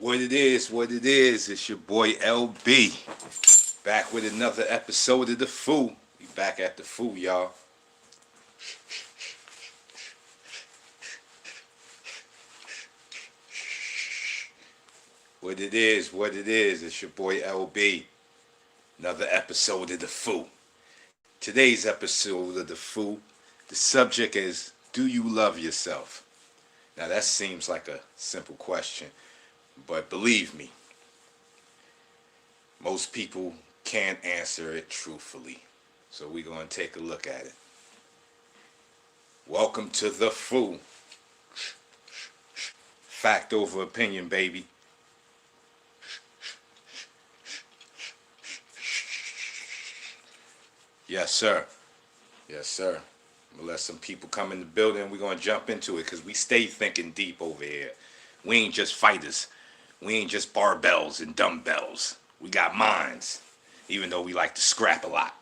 What it is, it's your boy LB. Back with another episode of The Foo. We back at The Foo, y'all. What it is, it's your boy LB. Another episode of The Foo. Today's episode of The Foo, the subject is, do you love yourself? Now that seems like a simple question, but believe me, most people can't answer it truthfully. So we're going to take a look at it. Welcome to The Foo. Fact over opinion, baby. Yes, sir. Yes, sir. I'm going to let some people come in the building. We're going to jump into it because we stay thinking deep over here. We ain't just fighters. We ain't just barbells and dumbbells. We got minds, even though we like to scrap a lot.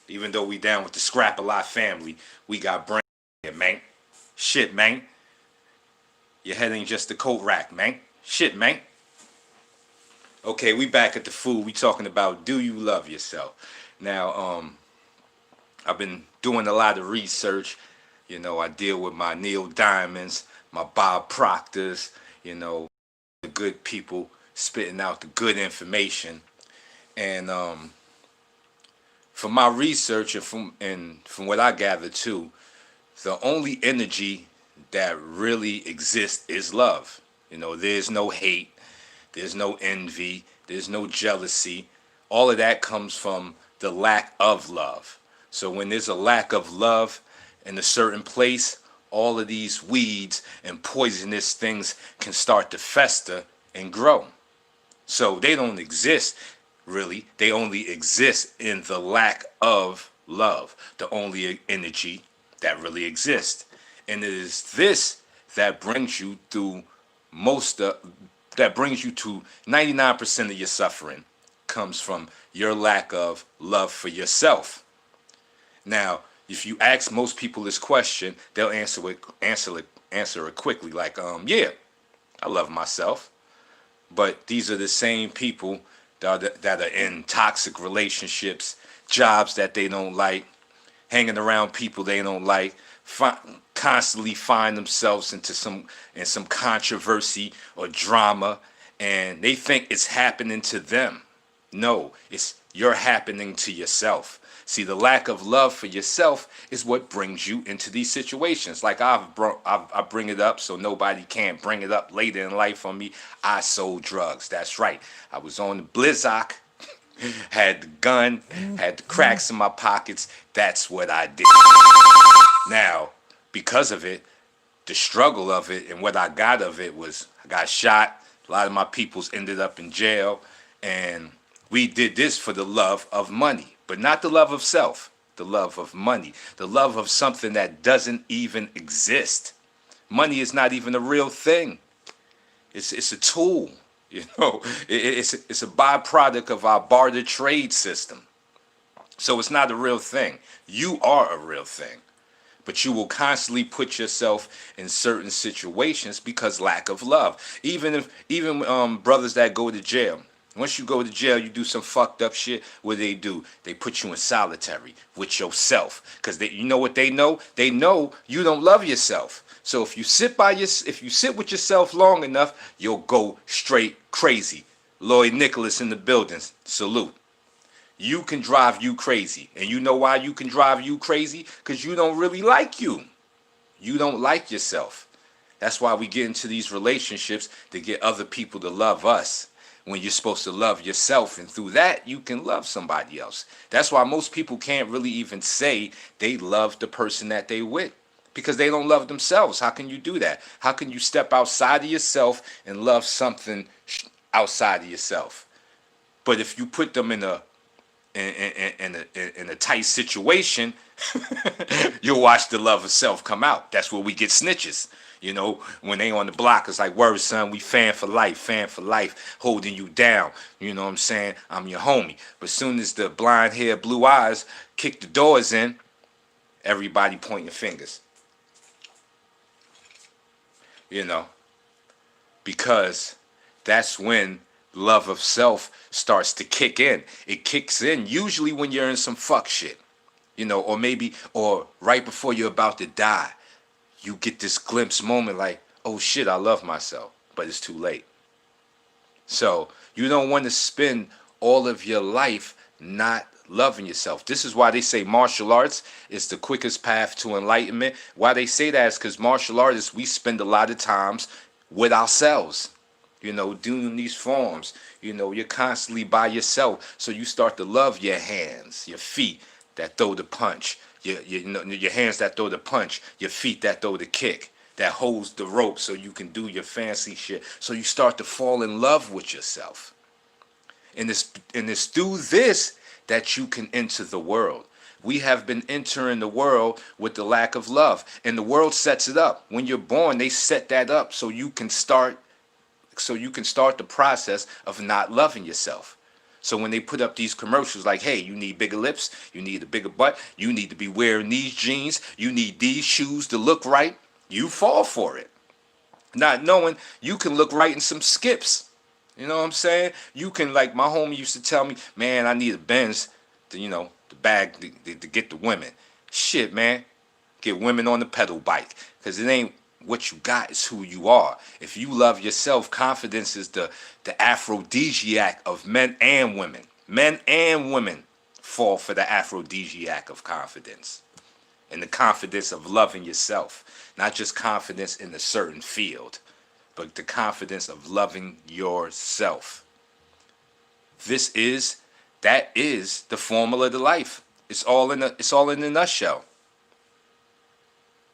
Even though we down with the scrap a lot family, we got brain here, man. Shit, man. Your head ain't just a coat rack, man. Shit, man. Okay, we back at The Foo. We talking about, do you love yourself? Now, I've been doing a lot of research. You know, I deal with my Neil Diamonds, my Bob Proctors, you know, the good people spitting out the good information. And from my research and from what I gathered too, the only energy that really exists is love. You know, there's no hate, there's no envy, there's no jealousy. All of that comes from the lack of love. So when there's a lack of love in a certain place, all of these weeds and poisonous things can start to fester and grow. So they don't exist, really. They only exist in the lack of love, the only energy that really exists. And it is this that brings you through that brings you to 99% of your suffering comes from your lack of love for yourself. Now, if you ask most people this question, they'll answer it quickly, like, yeah, I love myself. But these are the same people that are in toxic relationships, jobs that they don't like, hanging around people they don't like, constantly find themselves in some controversy or drama, and they think it's happening to them. No, you're happening to yourself. See, the lack of love for yourself is what brings you into these situations. Like I bring it up so nobody can't bring it up later in life on me. I sold drugs. That's right. I was on the Blizzak, had the gun, had the cracks in my pockets. That's what I did. Now, because of it, the struggle of it and what I got of it was I got shot. A lot of my peoples ended up in jail. And we did this for the love of money, but not the love of self, the love of money, the love of something that doesn't even exist. Money is not even a real thing. It's a tool, you know. It's a byproduct of our barter trade system. So it's not a real thing. You are a real thing. But you will constantly put yourself in certain situations because lack of love. Even brothers that go to jail. Once you go to jail, you do some fucked up shit. What do? They put you in solitary with yourself, because you know what they know. They know you don't love yourself. So if you sit with yourself long enough, you'll go straight crazy. Lloyd Nicholas in the building. Salute. You can drive you crazy, and you know why you can drive you crazy? Because you don't really like you. You don't like yourself. That's why we get into these relationships, to get other people to love us, when you're supposed to love yourself, and through that you can love somebody else. That's why most people can't really even say they love the person that they with, because they don't love themselves. How can you do that? How can you step outside of yourself and love something outside of yourself? But if you put them in a tight situation, you'll watch the love of self come out. That's where we get snitches. You know, when they on the block, it's like, word, son, we fan for life, holding you down. You know what I'm saying? I'm your homie. But soon as the blonde hair, blue eyes kick the doors in, everybody pointing fingers. You know, because that's when love of self starts to kick in. It kicks in usually when you're in some fuck shit, or maybe, or right before you're about to die. You get this glimpse moment like, oh shit, I love myself, but it's too late. So you don't want to spend all of your life not loving yourself. This is why they say martial arts is the quickest path to enlightenment. Why they say that is because martial artists, we spend a lot of times with ourselves, doing these forms. You're constantly by yourself. So you start to love your hands, your feet that throw the punch, your hands that throw the punch, your feet that throw the kick, that holds the rope so you can do your fancy shit. So you start to fall in love with yourself. And it's through this that you can enter the world. We have been entering the world with the lack of love, and the world sets it up. When you're born, they set that up so you can start the process of not loving yourself. So when they put up these commercials like, hey, you need bigger lips, you need a bigger butt, you need to be wearing these jeans, you need these shoes to look right, you fall for it. Not knowing you can look right in some skips. You know what I'm saying? You can, like my homie used to tell me, man, I need a Benz to, the bag to get the women. Shit, man. Get women on the pedal bike. Because it ain't what you got, it's who you are. If you love yourself, confidence is the aphrodisiac of men and women. Men and women fall for the aphrodisiac of confidence. And the confidence of loving yourself. Not just confidence in a certain field, but the confidence of loving yourself. That is the formula to life. It's all in a nutshell.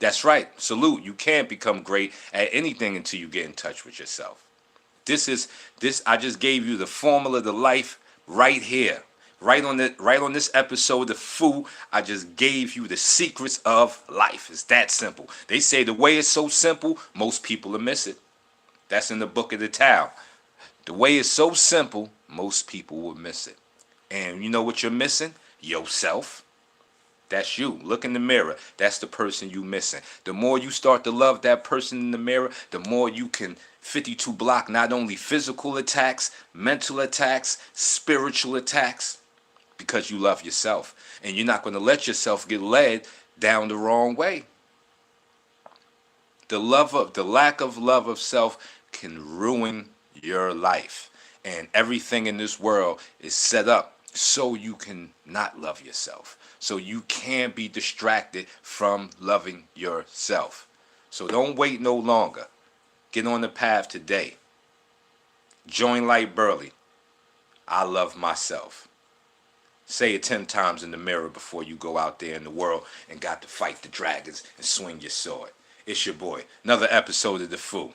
That's right. Salute. You can't become great at anything until you get in touch with yourself. This I just gave you the formula to life right here. Right on this episode of Fu, I just gave you the secrets of life. It's that simple. They say the way is so simple, most people will miss it. That's in the book of the Tao. The way is so simple, most people will miss it. And you know what you're missing? Yourself. That's you. Look in the mirror. That's the person you missing. The more you start to love that person in the mirror, the more you can 52 block not only physical attacks, mental attacks, spiritual attacks, because you love yourself. And you're not going to let yourself get led down the wrong way. The lack of love of self can ruin your life. And everything in this world is set up so you can not love yourself. So you can be distracted from loving yourself. So don't wait no longer. Get on the path today. Join Light Burley. I love myself. Say it 10 times in the mirror before you go out there in the world and got to fight the dragons and swing your sword. It's your boy. Another episode of The Fu.